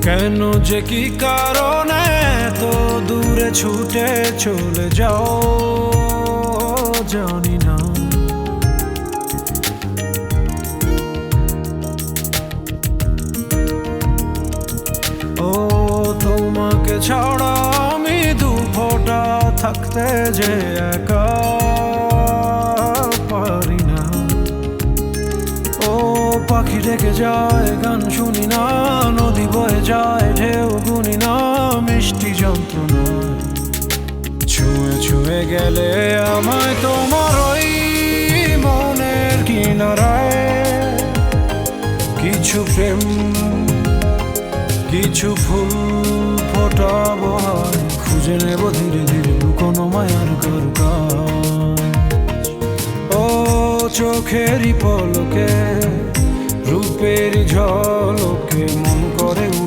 কেন যে কি কারণে তো দূরে ছুটে চলে যাও জানি না। ও তোমাকে ছাড়া আমি দু ফোঁটা থাকতে যে একা পারি না। ও পাখি ডেকে যায় গান শুনি না, নদী বয়ে যায় ঢেউ গুনি না, মিষ্টি যন্ত্রণা ছুঁয়ে ছুঁয়ে গেলে আমায় তোমার ওই মনের কিনারায় কিছু প্রেম কিছু ফুল ফোটাবো, খুঁজে নেব ধীরে ধীরে লুকোনো মায়ার কারুকাজ। ও চোখেরই পলকে রূপের ঝলকে মন করে উড়ে